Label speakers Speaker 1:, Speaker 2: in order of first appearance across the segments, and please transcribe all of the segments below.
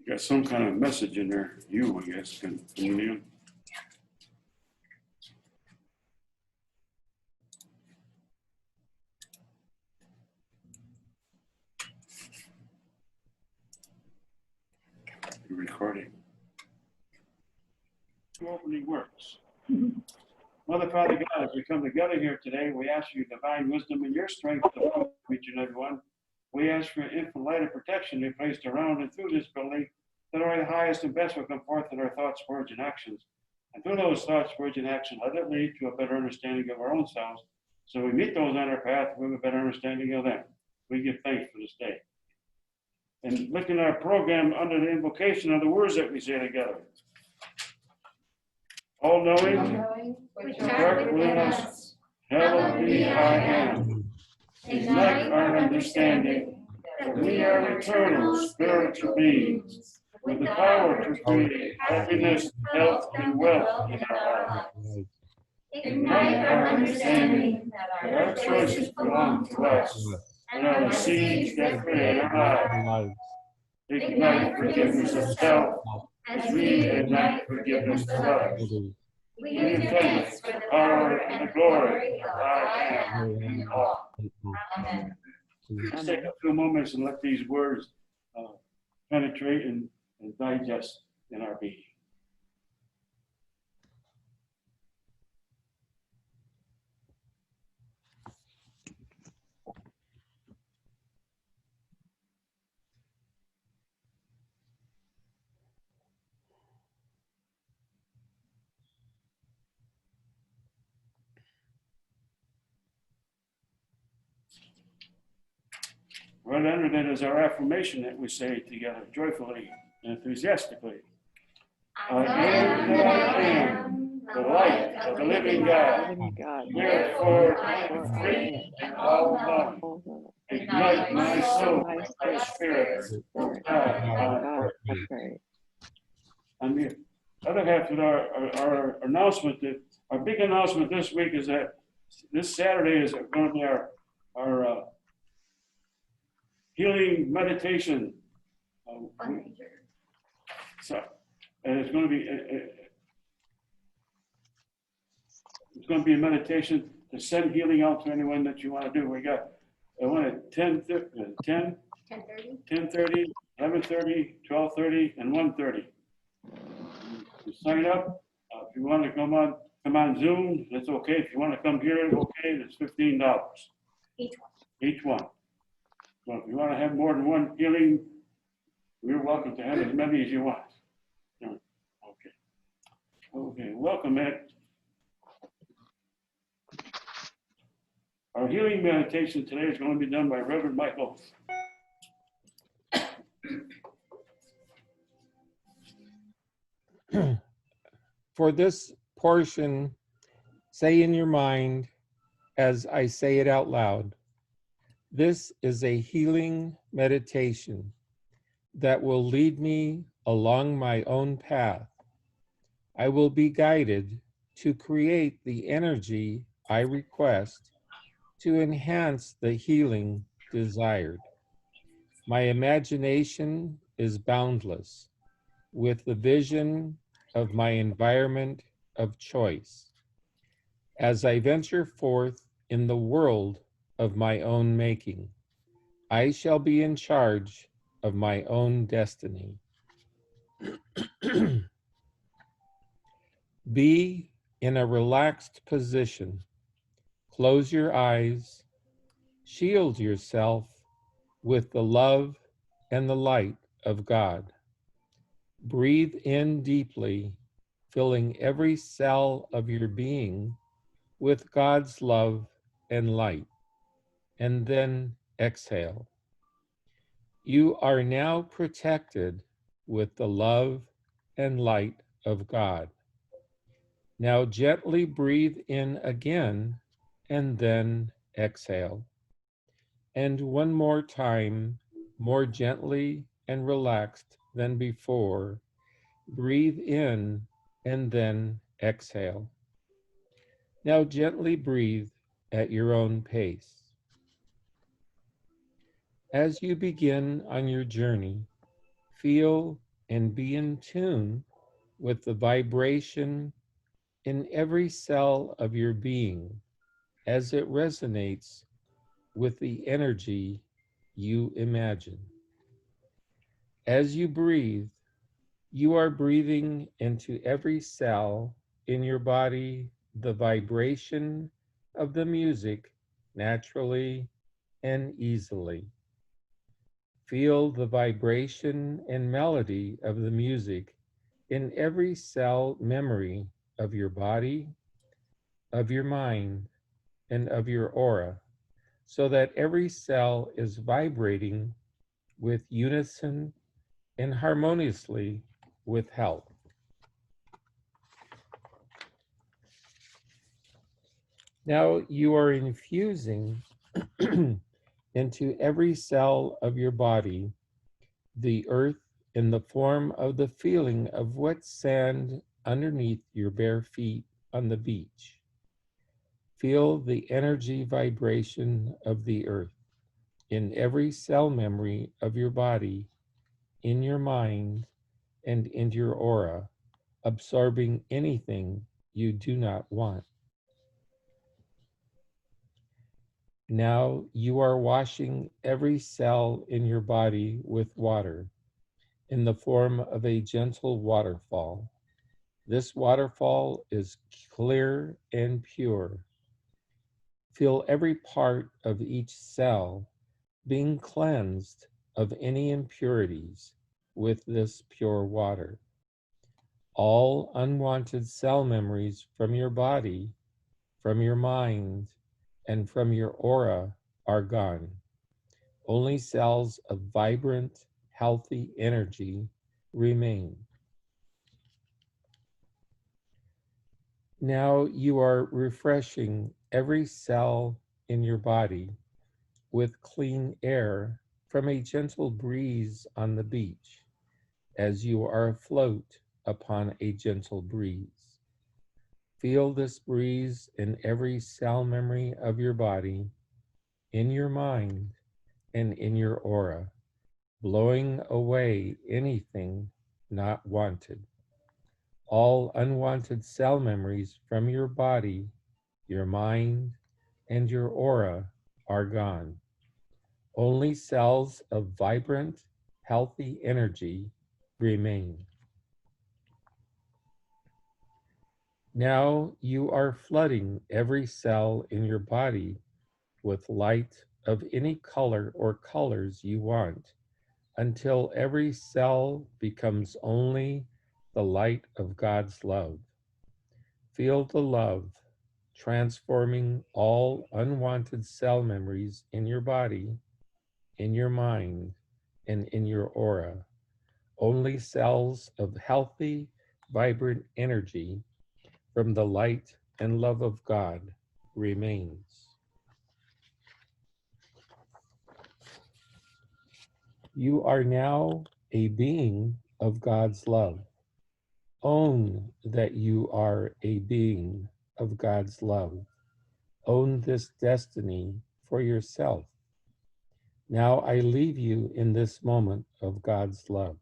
Speaker 1: Got some kind of message in there. You, I guess, can you? You're recording. Opening works. Mother, Father God, as we come together here today, we ask for your divine wisdom and your strength to help each and every one. We ask for infinite light of protection to be placed around and through this building, that our highest and best will come forth in our thoughts, words, and actions. And through those thoughts, words, and actions, let it lead to a better understanding of our own selves. So we meet those on our path with a better understanding of them. We give thanks for this day. And looking at our program under the invocation of the words that we say together. All knowing, which art within us, hallowed be I am. Ignite our understanding, that we are eternal spiritual beings, with the power to create happiness, health, and wealth in our lives. Ignite our understanding that our choices belong to us, and are the seeds that create our lives. Ignite forgiveness of self, as we ignite forgiveness of others. We give thanks for the power and the glory of I am in all. Amen. Let's take a few moments and let these words penetrate and digest in our being. Right under that is our affirmation that we say together joyfully and enthusiastically. I am that I am, the light of the living God. Therefore I am free and all knowing. Ignite my soul, my spirit, God. And the other half of our announcement, that our big announcement this week is that this Saturday is going to be our healing meditation. So, and it's going to be a meditation to send healing out to anyone that you want to do. We got one at 10:30, 11:30, 12:30, and 1:30. You sign up. If you want to come on Zoom, that's okay. If you want to come here, okay. It's $15 each one. So if you want to have more than one healing, you're welcome to have as many as you want. Okay, welcome, Ed. Our healing meditation today is going to be done by Reverend Michael.
Speaker 2: For this portion, say in your mind, as I say it out loud, this is a healing meditation that will lead me along my own path. I will be guided to create the energy I request to enhance the healing desired. My imagination is boundless with the vision of my environment of choice. As I venture forth in the world of my own making, I shall be in charge of my own destiny. Be in a relaxed position. Close your eyes. Shield yourself with the love and the light of God. Breathe in deeply, filling every cell of your being with God's love and light, and then exhale. You are now protected with the love and light of God. Now gently breathe in again, and then exhale. And one more time, more gently and relaxed than before, breathe in and then exhale. Now gently breathe at your own pace. As you begin on your journey, feel and be in tune with the vibration in every cell of your being as it resonates with the energy you imagine. As you breathe, you are breathing into every cell in your body the vibration of the music naturally and easily. Feel the vibration and melody of the music in every cell memory of your body, of your mind, and of your aura, so that every cell is vibrating with unison and harmoniously with health. Now you are infusing into every cell of your body the earth in the form of the feeling of wet sand underneath your bare feet on the beach. Feel the energy vibration of the earth in every cell memory of your body, in your mind, and in your aura, absorbing anything you do not want. Now you are washing every cell in your body with water in the form of a gentle waterfall. This waterfall is clear and pure. Feel every part of each cell being cleansed of any impurities with this pure water. All unwanted cell memories from your body, from your mind, and from your aura are gone. Only cells of vibrant, healthy energy remain. Now you are refreshing every cell in your body with clean air from a gentle breeze on the beach as you are afloat upon a gentle breeze. Feel this breeze in every cell memory of your body, in your mind, and in your aura, blowing away anything not wanted. All unwanted cell memories from your body, your mind, and your aura are gone. Only cells of vibrant, healthy energy remain. Now you are flooding every cell in your body with light of any color or colors you want until every cell becomes only the light of God's love. Feel the love transforming all unwanted cell memories in your body, in your mind, and in your aura. Only cells of healthy, vibrant energy from the light and love of God remains. You are now a being of God's love. Own that you are a being of God's love. Own this destiny for yourself. Now I leave you in this moment of God's love.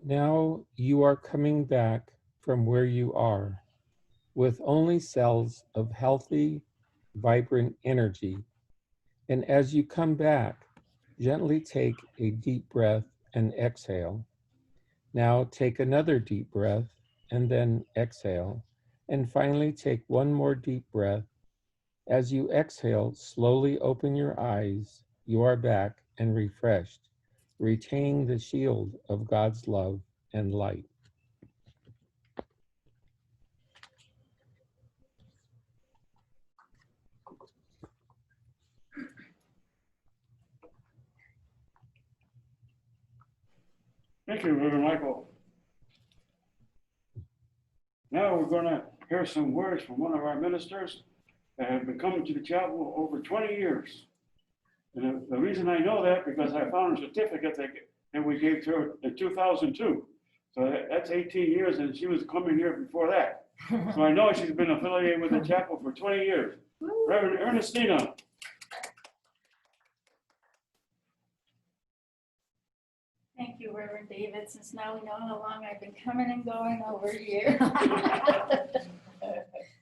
Speaker 2: Now you are coming back from where you are with only cells of healthy, vibrant energy. And as you come back, gently take a deep breath and exhale. Now take another deep breath and then exhale. And finally, take one more deep breath. As you exhale, slowly open your eyes. You are back and refreshed, retaining the shield of God's love and light.
Speaker 1: Thank you, Reverend Michael. Now we're going to hear some words from one of our ministers that have been coming to the chapel over 20 years. And the reason I know that because I found a certificate that we gave to her in 2002. So that's 18 years, and she was coming here before that. So I know she's been affiliated with the chapel for 20 years. Reverend Ernestina.
Speaker 3: Thank you, Reverend David, since now we know how long I've been coming and going over here.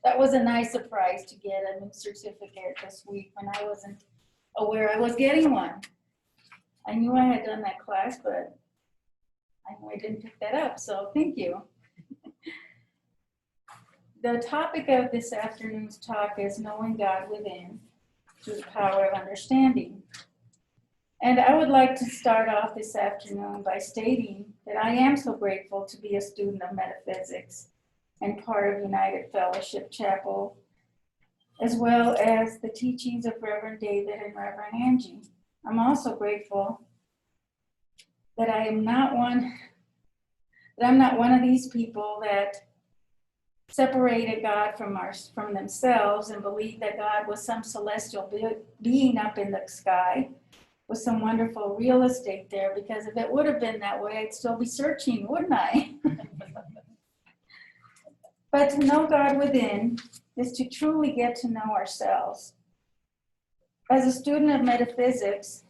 Speaker 3: That was a nice surprise to get a new certificate this week when I wasn't aware I was getting one. I knew I had done that class, but I know I didn't pick that up, so thank you. The topic of this afternoon's talk is knowing God within through the power of understanding. And I would like to start off this afternoon by stating that I am so grateful to be a student of metaphysics and part of United Fellowship Chapel, as well as the teachings of Reverend David and Reverend Angie. I'm also grateful that I'm not one of these people that separated God from themselves and believed that God was some celestial being up in the sky with some wonderful real estate there, because if it would have been that way, I'd still be searching, wouldn't I? But to know God within is to truly get to know ourselves. As a student of metaphysics,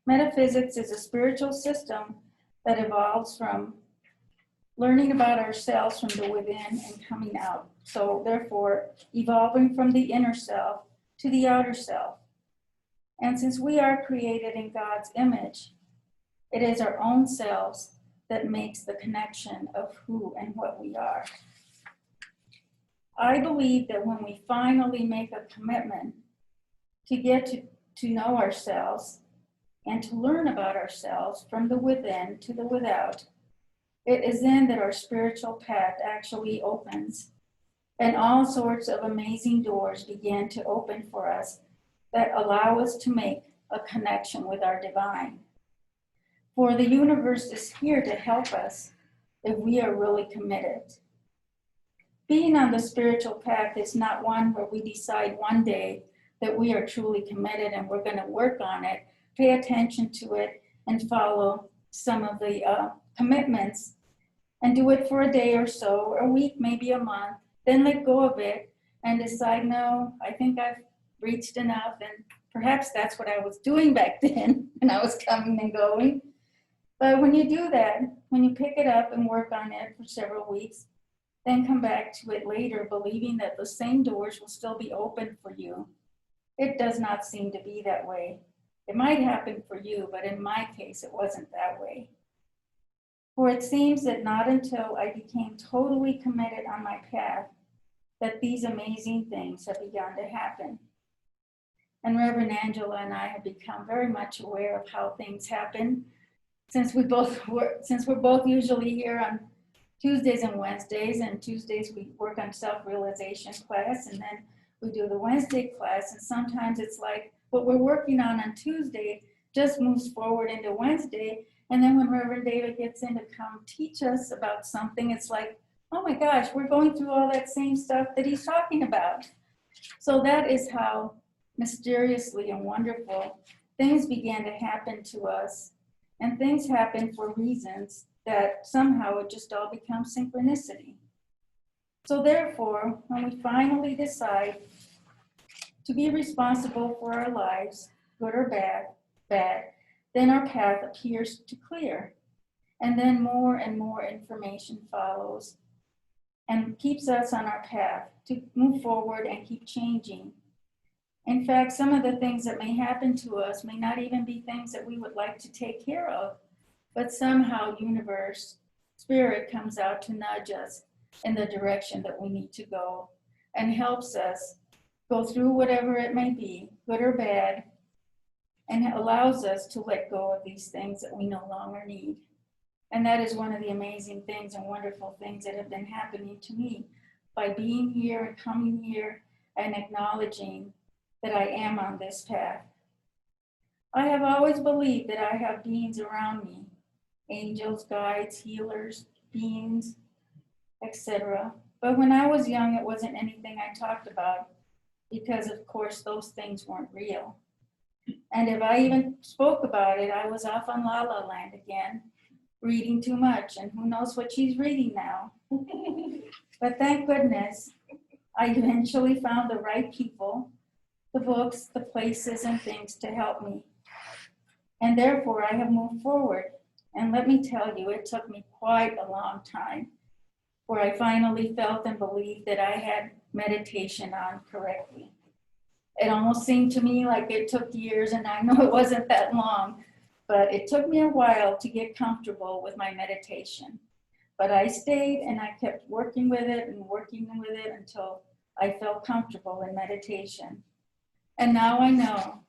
Speaker 3: metaphysics is a spiritual system that evolves from learning about ourselves from the within and coming out. So therefore, evolving from the inner self to the outer self. And since we are created in God's image, it is our own selves that makes the connection of who and what we are. I believe that when we finally make a commitment to get to know ourselves and to learn about ourselves from the within to the without, it is then that our spiritual path actually opens and all sorts of amazing doors begin to open for us that allow us to make a connection with our divine. For the universe is here to help us if we are really committed. Being on the spiritual path is not one where we decide one day that we are truly committed and we're going to work on it, pay attention to it, and follow some of the commitments and do it for a day or so, a week, maybe a month, then let go of it and decide, no, I think I've reached enough. And perhaps that's what I was doing back then when I was coming and going. But when you do that, when you pick it up and work on it for several weeks, then come back to it later, believing that the same doors will still be open for you, it does not seem to be that way. It might happen for you, but in my case, it wasn't that way. For it seems that not until I became totally committed on my path that these amazing things have begun to happen. And Reverend Angela and I have become very much aware of how things happen since we're both usually here on Tuesdays and Wednesdays, and Tuesdays we work on self-realization class, and then we do the Wednesday class, and sometimes it's like what we're working on Tuesday just moves forward into Wednesday, and then when Reverend David gets in to come teach us about something, it's like, oh my gosh, we're going through all that same stuff that he's talking about. So that is how mysteriously and wonderful things began to happen to us, and things happen for reasons that somehow it just all becomes synchronicity. So therefore, when we finally decide to be responsible for our lives, good or bad, then our path appears to clear. And then more and more information follows and keeps us on our path to move forward and keep changing. In fact, some of the things that may happen to us may not even be things that we would like to take care of, but somehow universe, spirit comes out to nudge us in the direction that we need to go and helps us go through whatever it may be, good or bad, and allows us to let go of these things that we no longer need. And that is one of the amazing things and wonderful things that have been happening to me by being here and coming here and acknowledging that I am on this path. I have always believed that I have beings around me, angels, guides, healers, beings, etc. But when I was young, it wasn't anything I talked about because, of course, those things weren't real. And if I even spoke about it, I was off on La La Land again, reading too much, and who knows what she's reading now. But thank goodness, I eventually found the right people, the books, the places, and things to help me. And therefore, I have moved forward. And let me tell you, it took me quite a long time where I finally felt and believed that I had meditation on correctly. It almost seemed to me like it took years, and I know it wasn't that long, but it took me a while to get comfortable with my meditation. But I stayed and I kept working with it until I felt comfortable in meditation. And now I know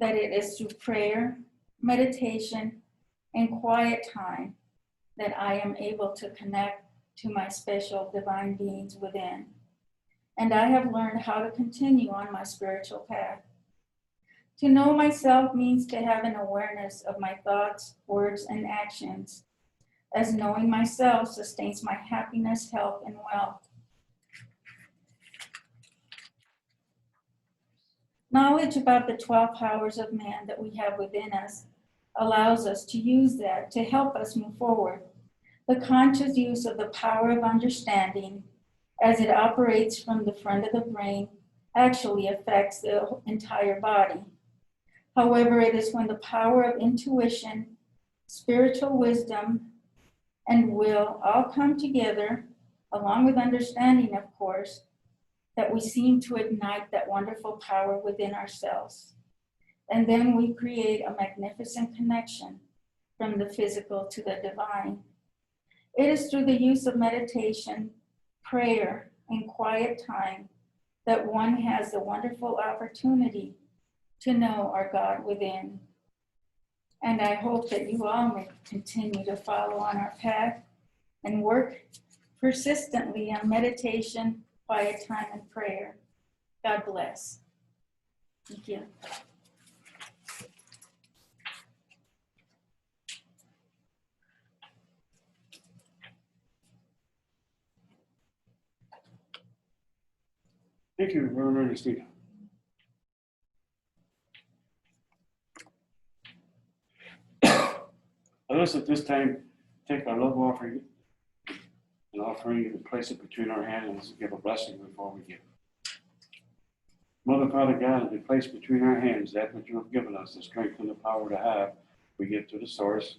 Speaker 3: that it is through prayer, meditation, and quiet time that I am able to connect to my special divine beings within. And I have learned how to continue on my spiritual path. To know myself means to have an awareness of my thoughts, words, and actions, as knowing myself sustains my happiness, health, and wealth. Knowledge about the 12 powers of man that we have within us allows us to use that to help us move forward. The conscious use of the power of understanding, as it operates from the front of the brain, actually affects the entire body. However, it is when the power of intuition, spiritual wisdom, and will all come together, along with understanding, of course, that we seem to ignite that wonderful power within ourselves. And then we create a magnificent connection from the physical to the divine. It is through the use of meditation, prayer, and quiet time that one has the wonderful opportunity to know our God within. And I hope that you all may continue to follow on our path and work persistently on meditation, quiet time, and prayer. God bless. Thank you.
Speaker 1: Thank you, Rev Ernestina. Let us at this time take our love offering and place it between our hands and give a blessing before we give. Mother, Father God, as we place between our hands that which you have given us, the strength and the power to have, we give to the source,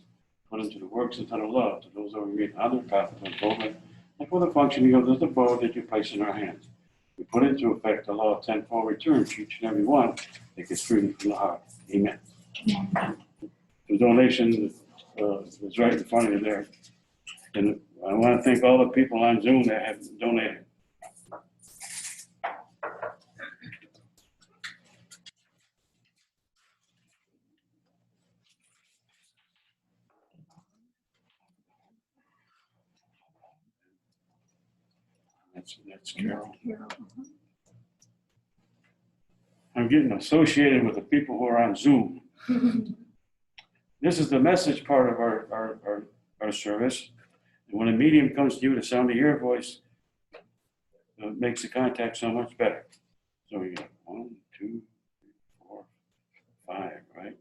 Speaker 1: put into the works and to the love, to those that we meet on their path to unfoldment, and for the functioning of the bow that you place in our hands. We put into effect the law of tenfold return to each and every one that gets freely from the heart. Amen. The donation was right in front of you there. And I want to thank all the people on Zoom that have donated. That's Carol. I'm getting associated with the people who are on Zoom. This is the message part of our service. And when a medium comes to you, the sound of your voice makes the contact so much better. So we got 1, 2, 3, 4, 5, right?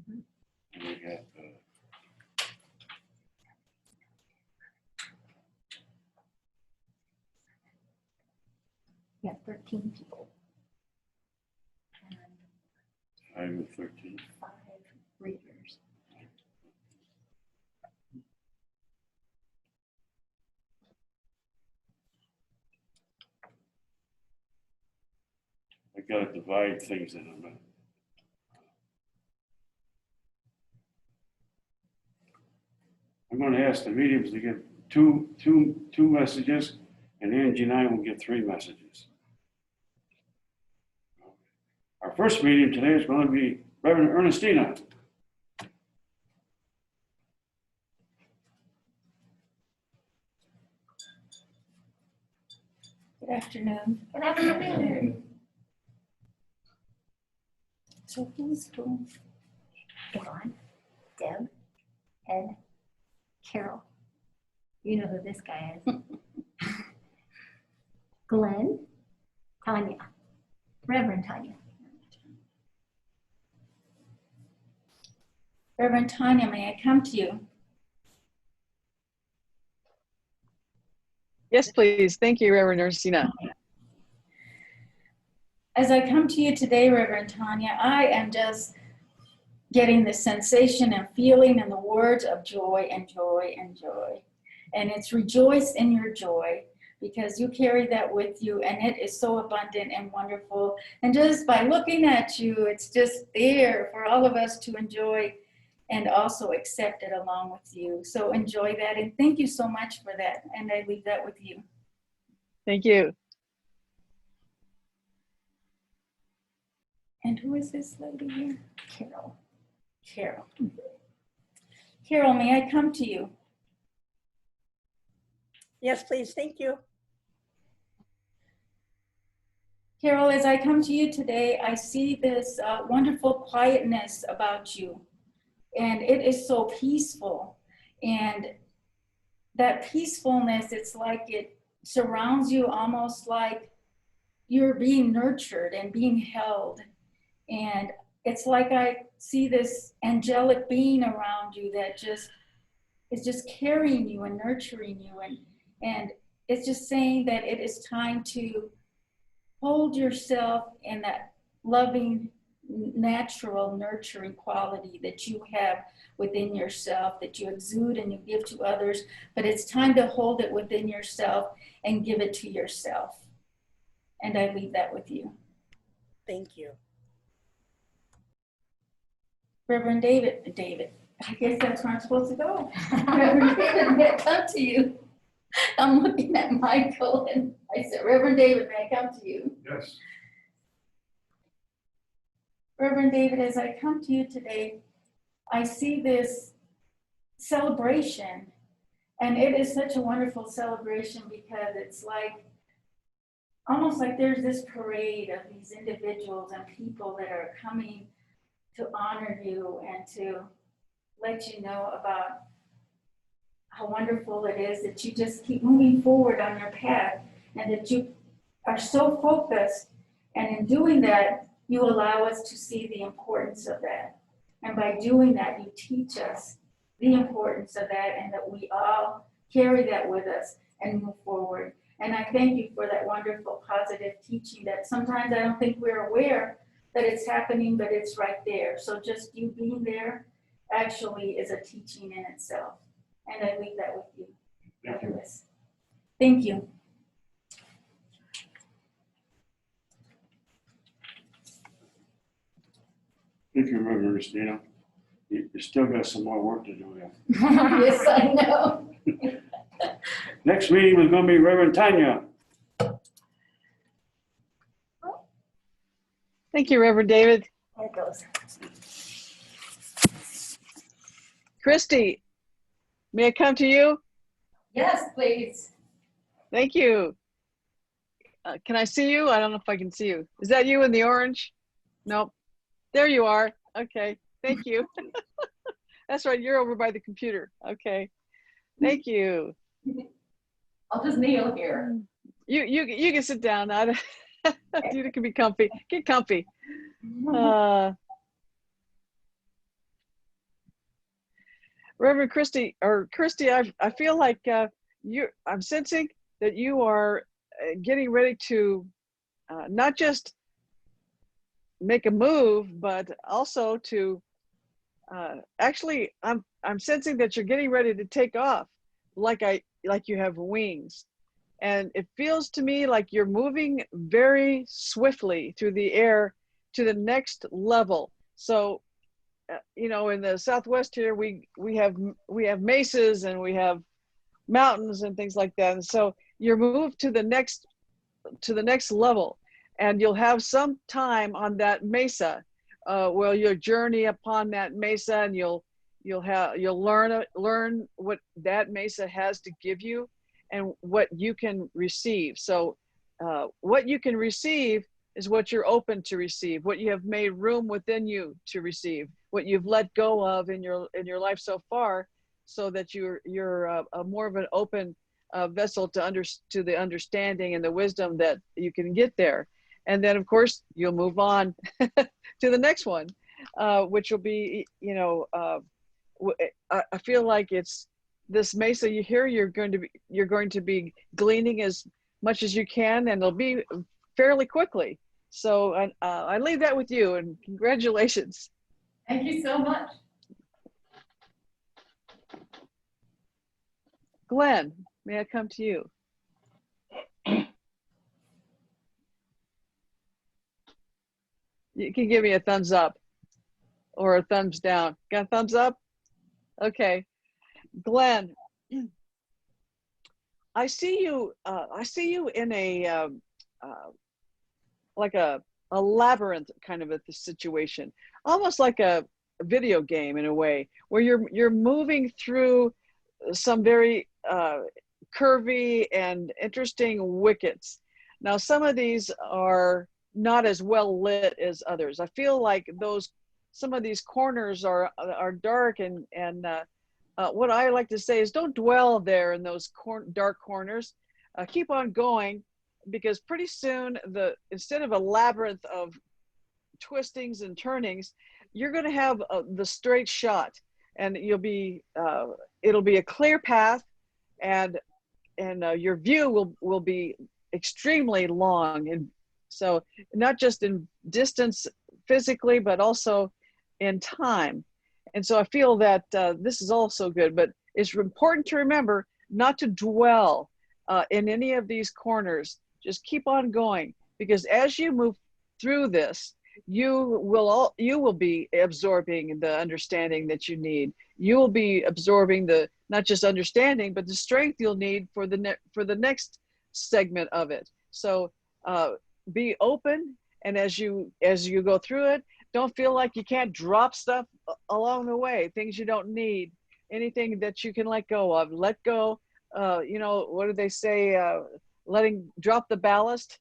Speaker 1: And we got
Speaker 4: Yeah, 13 people.
Speaker 1: 5 and 13.
Speaker 4: 5 readers.
Speaker 1: I gotta divide things in a minute. I'm gonna ask the mediums to give two messages, and Angie and I will give 3 messages. Our first medium today is going to be Rev Ernestina.
Speaker 3: Good afternoon.
Speaker 4: Good afternoon.
Speaker 3: So who's who?
Speaker 4: Yvonne, Deb, Ed, Carol. You know who this guy is. Glenn, Tanya, Reverend Tanya.
Speaker 3: Reverend Tanya, may I come to you?
Speaker 5: Yes, please. Thank you, Reverend Ernestina.
Speaker 3: As I come to you today, Reverend Tanya, I am just getting the sensation and feeling and the words of joy and joy and joy. And it's rejoice in your joy, because you carry that with you, and it is so abundant and wonderful. And just by looking at you, it's just there for all of us to enjoy and also accept it along with you. So enjoy that, and thank you so much for that. And I leave that with you.
Speaker 5: Thank you.
Speaker 3: And who is this lady here?
Speaker 4: Carol.
Speaker 3: Carol. Carol, may I come to you?
Speaker 6: Yes, please. Thank you.
Speaker 3: Carol, as I come to you today, I see this wonderful quietness about you, and it is so peaceful. And that peacefulness, it's like it surrounds you, almost like you're being nurtured and being held. And it's like I see this angelic being around you that just is just carrying you and nurturing you. And it's just saying that it is time to hold yourself in that loving, natural, nurturing quality that you have within yourself, that you exude and you give to others. But it's time to hold it within yourself and give it to yourself. And I leave that with you.
Speaker 6: Thank you.
Speaker 3: Reverend David, I guess that's where I'm supposed to go. Reverend David, may I come to you? I'm looking at Michael and I said, Reverend David, may I come to you?
Speaker 1: Yes.
Speaker 3: Reverend David, as I come to you today, I see this celebration, and it is such a wonderful celebration because it's like, almost like there's this parade of these individuals and people that are coming to honor you and to let you know about how wonderful it is that you just keep moving forward on your path, and that you are so focused. And in doing that, you allow us to see the importance of that. And by doing that, you teach us the importance of that, and that we all carry that with us and move forward. And I thank you for that wonderful positive teaching that sometimes I don't think we're aware that it's happening, but it's right there. So just you being there actually is a teaching in itself. And I leave that with you.
Speaker 1: Thank you.
Speaker 3: Thank you.
Speaker 1: Thank you, Rev Ernestina. You still got some more work to do there.
Speaker 3: Yes, I know.
Speaker 1: Next meeting was going to be Reverend Tanya.
Speaker 5: Thank you, Reverend David.
Speaker 4: There it goes.
Speaker 5: Christy, may I come to you?
Speaker 4: Yes, please.
Speaker 5: Thank you. Can I see you? I don't know if I can see you. Is that you in the orange? Nope. There you are. Okay. Thank you. That's right. You're over by the computer. Okay. Thank you.
Speaker 4: I'll just kneel here.
Speaker 5: You can sit down. You can be comfy. Get comfy. Reverend Christy, I feel like I'm sensing that you are getting ready to not just make a move, but also to actually, I'm sensing that you're getting ready to take off, like you have wings, And it feels to me like you're moving very swiftly through the air to the next level. So, you know, in the Southwest here, we have mesas and we have mountains and things like that. And so you're moved to the next level, and you'll have some time on that mesa. Well, you'll journey upon that mesa, and you'll learn what that mesa has to give you and what you can receive. So what you can receive is what you're open to receive, what you have made room within you to receive, what you've let go of in your life so far, so that you're a more of an open vessel to the understanding and the wisdom that you can get there. And then of course you'll move on to the next one, which will be, you know, I feel like it's this mesa you hear, you're going to be gleaning as much as you can, and it'll be fairly quickly. So I leave that with you, and congratulations.
Speaker 4: Thank you so much.
Speaker 5: Glenn, may I come to you? You can give me a thumbs up or a thumbs down. Got a thumbs up? Okay. Glenn, I see you in a like a labyrinth kind of a situation, almost like a video game in a way, where you're moving through some very curvy and interesting wickets. Now, some of these are not as well lit as others. I feel like some of these corners are dark, and what I like to say is don't dwell there in those dark corners. Keep on going, because pretty soon instead of a labyrinth of twistings and turnings, you're going to have the straight shot, and it'll be a clear path, and your view will be extremely long, and so not just in distance physically, but also in time. And so I feel that this is also good, but it's important to remember not to dwell in any of these corners. Just keep on going, because as you move through this, you will be absorbing the understanding that you need. You will be absorbing not just understanding, but the strength you'll need for the next segment of it. So be open, and as you go through it, don't feel like you can't drop stuff along the way, things you don't need, anything that you can let go of. Let go, you know, what do they say? Drop the ballast.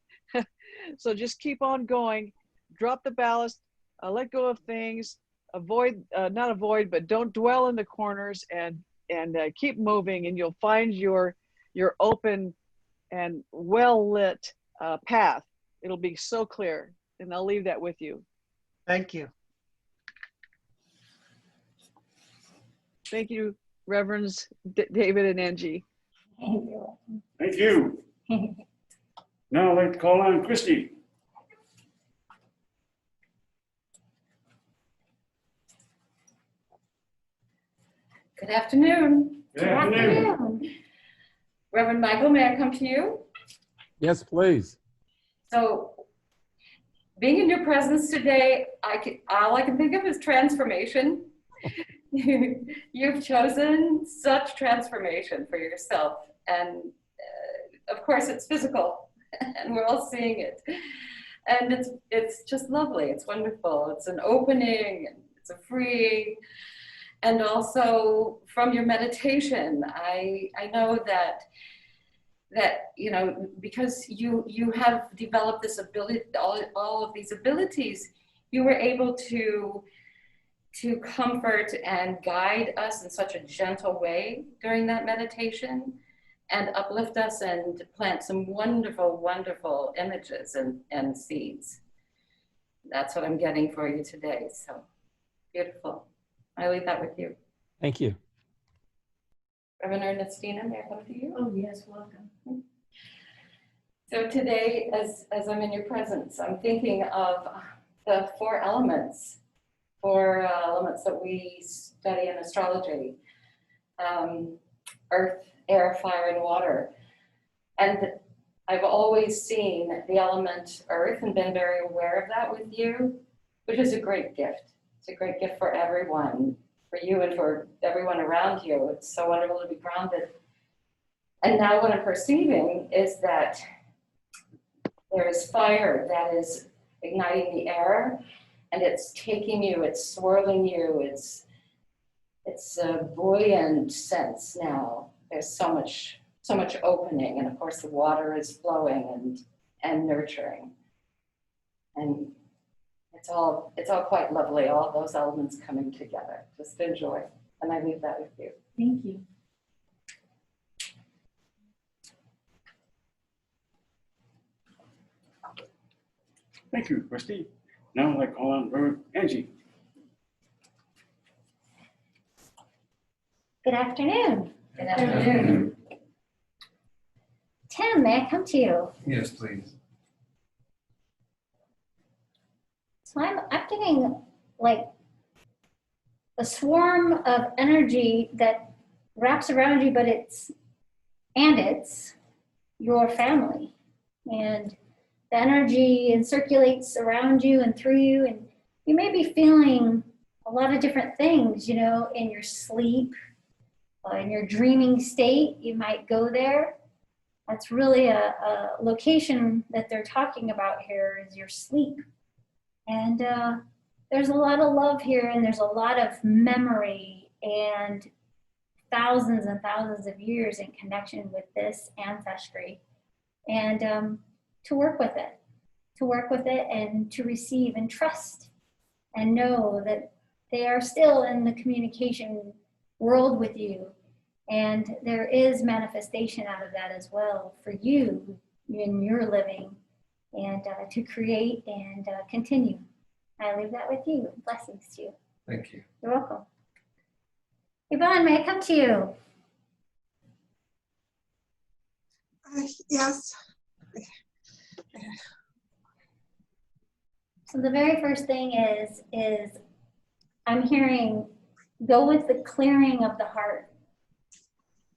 Speaker 5: So just keep on going, drop the ballast, let go of things, not avoid, but don't dwell in the corners, and keep moving, and you'll find your open and well-lit path. It'll be so clear, and I'll leave that with you.
Speaker 7: Thank you.
Speaker 5: Thank you, Reverends David and Angie.
Speaker 3: Thank you.
Speaker 1: Thank you. Now I'd like to call on Christy.
Speaker 4: Good afternoon.
Speaker 1: Good afternoon.
Speaker 4: Reverend Michael, may I come to you?
Speaker 2: Yes, please.
Speaker 4: So, being in your presence today, all I can think of is transformation. You've chosen such transformation for yourself, and of course it's physical, and we're all seeing it. And it's just lovely. It's wonderful. It's an opening, and it's a freeing. And also from your meditation, I know that you know, because you have developed this ability, all of these abilities, you were able to comfort and guide us in such a gentle way during that meditation, and uplift us and plant some wonderful, wonderful images and seeds. That's what I'm getting for you today. So beautiful. I leave that with you.
Speaker 2: Thank you.
Speaker 4: Rev Ernestina, may I come to you?
Speaker 3: Oh, yes, welcome.
Speaker 4: So today, as I'm in your presence, I'm thinking of the four elements that we study in astrology: earth, air, fire, and water. And I've always seen the element earth and been very aware of that with you, which is a great gift. It's a great gift for everyone, for you and for everyone around you. It's so wonderful to be grounded. And now what I'm perceiving is that there is fire that is igniting the air, and it's taking you, it's swirling you, it's a buoyant sense now. There's so much opening, and of course the water is flowing and nurturing. And it's all quite lovely, all those elements coming together. Just enjoy. And I leave that with you.
Speaker 3: Thank you.
Speaker 1: Thank you, Christy. Now I call on Rev Angie.
Speaker 7: Good afternoon.
Speaker 4: Good afternoon.
Speaker 7: Tim, may I come to you?
Speaker 8: Yes, please.
Speaker 7: So I'm getting like a swarm of energy that wraps around you, but it's your family. And the energy circulates around you and through you, and you may be feeling a lot of different things, you know, in your sleep, in your dreaming state. You might go there. That's really a location that they're talking about here is your sleep. And there's a lot of love here, and there's a lot of memory and thousands and thousands of years in connection with this ancestry. And to work with it and to receive and trust and know that they are still in the communication world with you. And there is manifestation out of that as well for you in your living, and to create and continue. I leave that with you. Blessings to you.
Speaker 8: Thank you.
Speaker 7: You're welcome. Yvonne, may I come to you?
Speaker 9: Yes.
Speaker 7: So the very first thing is I'm hearing go with the clearing of the heart,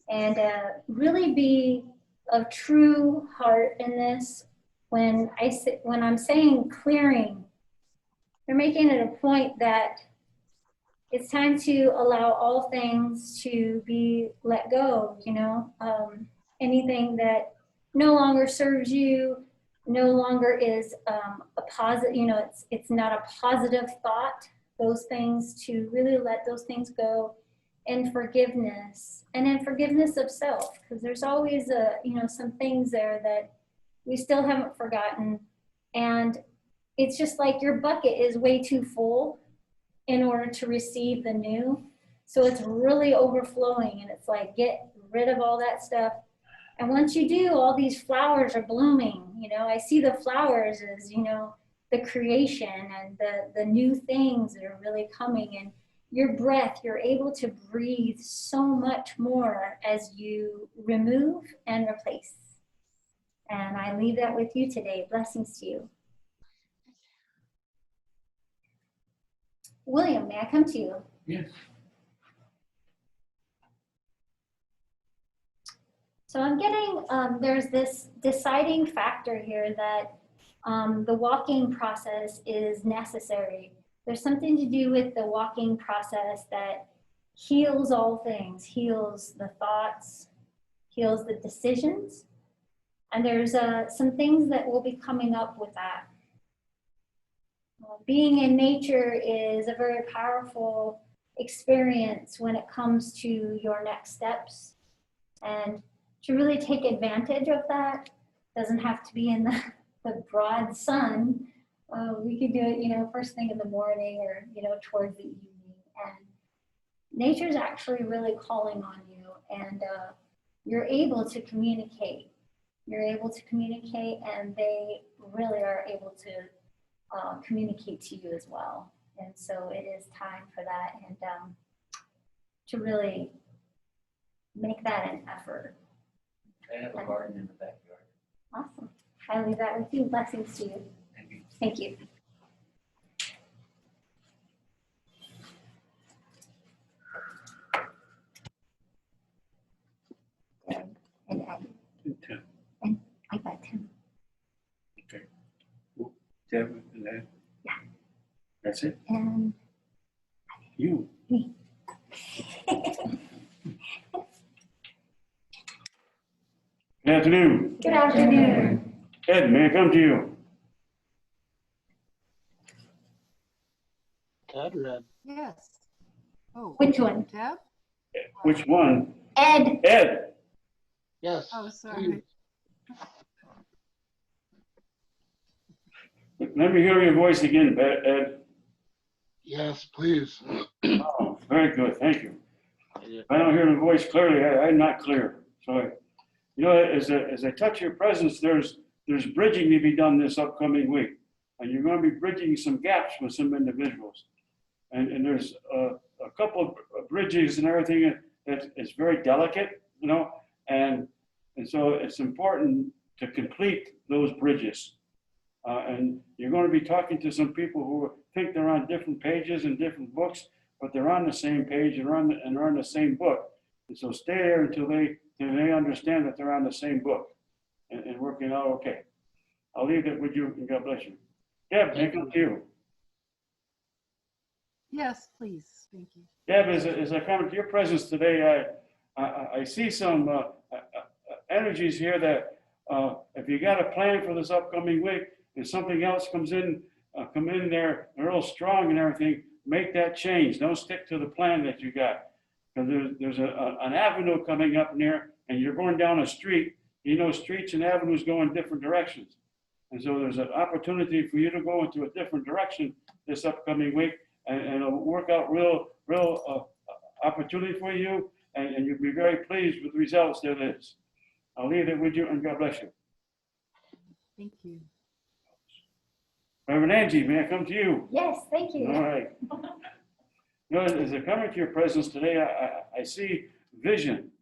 Speaker 7: and really be of true heart in this. When I'm saying clearing, they're making it a point that it's time to allow all things to be let go, you know, anything that no longer serves you, no longer is a positive, you know, it's not a positive thought, those things, to really let those things go, and forgiveness, and then forgiveness of self, because there's always some things there that we still haven't forgotten. And it's just like your bucket is way too full in order to receive the new. So it's really overflowing, and it's like, get rid of all that stuff. And once you do, all these flowers are blooming. You know, I see the flowers as, you know, the creation and the new things that are really coming. And your breath, you're able to breathe so much more as you remove and replace. And I leave that with you today. Blessings to you. William, may I come to you?
Speaker 8: Yes.
Speaker 7: So I'm getting, there's this deciding factor here that the walking process is necessary. There's something to do with the walking process that heals all things, heals the thoughts, heals the decisions. And there's some things that will be coming up with that. Being in nature is a very powerful experience when it comes to your next steps. And to really take advantage of that, doesn't have to be in the broad sun. We could do it, you know, first thing in the morning, or, you know, towards the evening. And nature's actually really calling on you, and you're able to communicate. You're able to communicate, and they really are able to communicate to you as well. And so it is time for that, and to really make that an effort.
Speaker 8: I have a garden in the backyard.
Speaker 7: Awesome. I leave that with you. Blessings to you.
Speaker 8: Thank you.
Speaker 7: Thank you. And Aggie.
Speaker 1: Deb, is that?
Speaker 7: Yeah.
Speaker 1: That's it?
Speaker 7: And
Speaker 1: You.
Speaker 7: me.
Speaker 1: Good afternoon.
Speaker 7: Good afternoon.
Speaker 1: Ed, may I come to you?
Speaker 9: Ted or Ed?
Speaker 10: Yes. Oh,
Speaker 7: Which one?
Speaker 10: Deb?
Speaker 1: Which one?
Speaker 7: Ed.
Speaker 1: Ed.
Speaker 9: Yes.
Speaker 10: Oh, sorry.
Speaker 1: Let me hear your voice again, Ed.
Speaker 9: Yes, please.
Speaker 1: Oh, very good, thank you. If I don't hear the voice clearly, I'm not clear. So, you know, as I touch your presence, there's bridging to be done this upcoming week. And you're going to be bridging some gaps with some individuals. And there's a couple of bridges and everything that is very delicate, you know, and so it's important to complete those bridges. And you're going to be talking to some people who think they're on different pages in different books, but they're on the same page and are on the same book. And so stay there until they understand that they're on the same book and working out okay. I'll leave that with you, and God bless you. Deb, may I come to you?
Speaker 10: Yes, please. Thank you.
Speaker 1: Deb, as I come into your presence today, I see some energies here that if you got a plan for this upcoming week, and something else come in there real strong and everything, make that change. Don't stick to the plan that you got. Because there's an avenue coming up near, and you're going down a street. You know, streets and avenues go in different directions. And so there's an opportunity for you to go into a different direction this upcoming week, and it'll work out real opportunity for you, and you'll be very pleased with the results that is. I'll leave it with you, and God bless you.
Speaker 10: Thank you.
Speaker 1: Reverend Angie, may I come to you?
Speaker 7: Yes, thank you.
Speaker 1: All right. You know, as I come into your presence today, I see vision,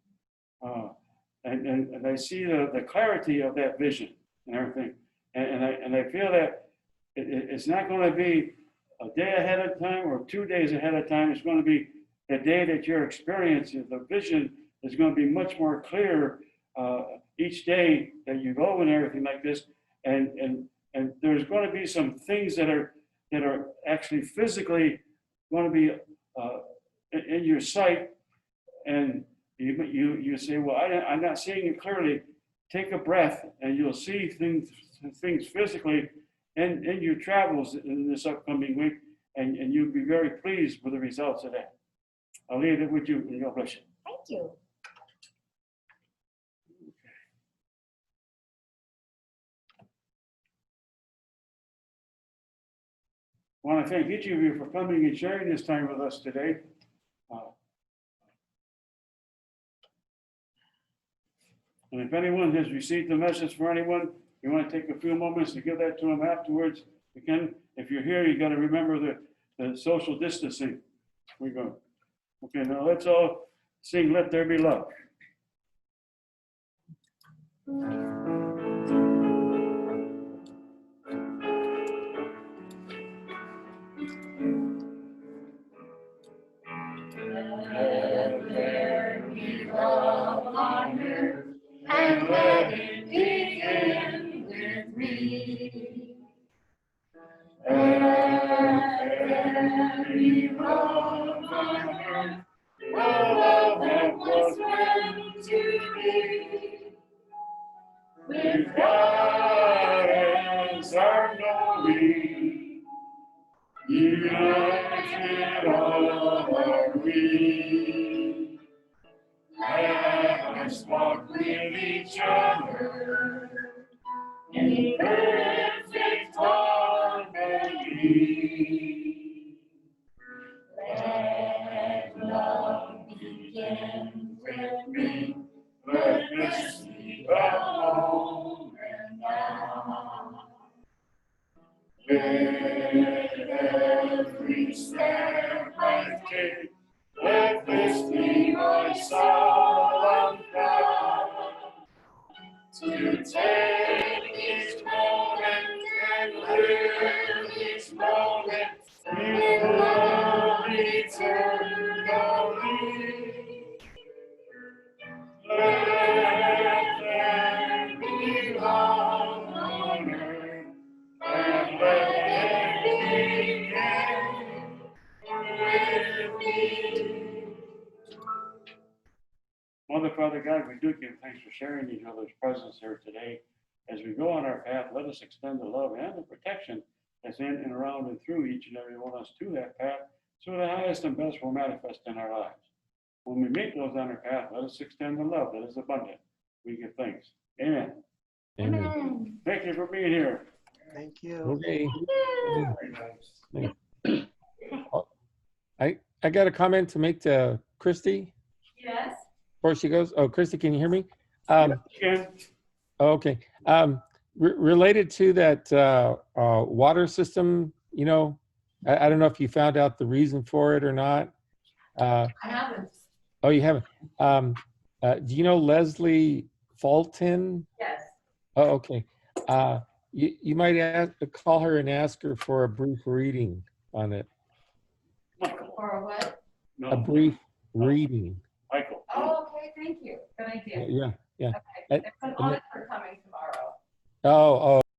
Speaker 1: and I see the clarity of that vision and everything, and I feel that it's not going to be a day ahead of time or 2 days ahead of time. It's going to be the day that you're experiencing the vision is going to be much more clear each day that you go and everything like this, and there's going to be some things that are actually physically going to be in your sight, and you say, well, I'm not seeing it clearly. Take a breath, and you'll see things physically in your travels in this upcoming week, and you'll be very pleased with the results of that. I'll leave it with you, and God bless you.
Speaker 7: Thank you.
Speaker 1: I want to thank each of you for coming and sharing this time with us today. And if anyone has received a message for anyone, you want to take a few moments to give that to them afterwards. Again, if you're here, you got to remember the social distancing. We go. Okay, now let's all sing "Let There Be Love."
Speaker 7: Let there be love on earth, and let it begin with me. Let there be love on earth, the love that was meant to be. With God as our glory, united all are we. Let us walk with each other in perfect harmony. Let love begin with me. Let this be the moment now. Let every step I take, let this be my solemn vow, to take each moment and live each moment in love eternally. Let there be love on earth,
Speaker 1: Father God, we do give thanks for sharing each other's presence here today. As we go on our path, let us extend the love and the protection that's in and around and through each and every one of us to that path, so the highest and best will manifest in our lives. When we meet those on our path, let us extend the love that is abundant. We give thanks. Amen.
Speaker 2: Amen.
Speaker 7: Amen.
Speaker 1: Thank you for being here.
Speaker 9: Thank you.
Speaker 2: Okay.
Speaker 1: Very nice.
Speaker 2: I got a comment to make to Christy
Speaker 4: Yes.
Speaker 2: before she goes. Oh, Christy, can you hear me?
Speaker 1: Again,
Speaker 2: Okay. Related to that water system, you know, I don't know if you found out the reason for it or not.
Speaker 4: I haven't.
Speaker 2: Oh, you haven't. Do you know Leslie Fulton?
Speaker 4: Yes.
Speaker 2: Oh, okay. You might call her and ask her for a brief reading on it.
Speaker 1: Michael.
Speaker 4: Or a what?
Speaker 1: No,
Speaker 2: A brief reading.
Speaker 1: Michael.
Speaker 4: Oh, okay, thank you. Good idea.
Speaker 2: Yeah.
Speaker 4: Okay.
Speaker 2: And-
Speaker 4: There's an auditor coming tomorrow.
Speaker 2: Oh,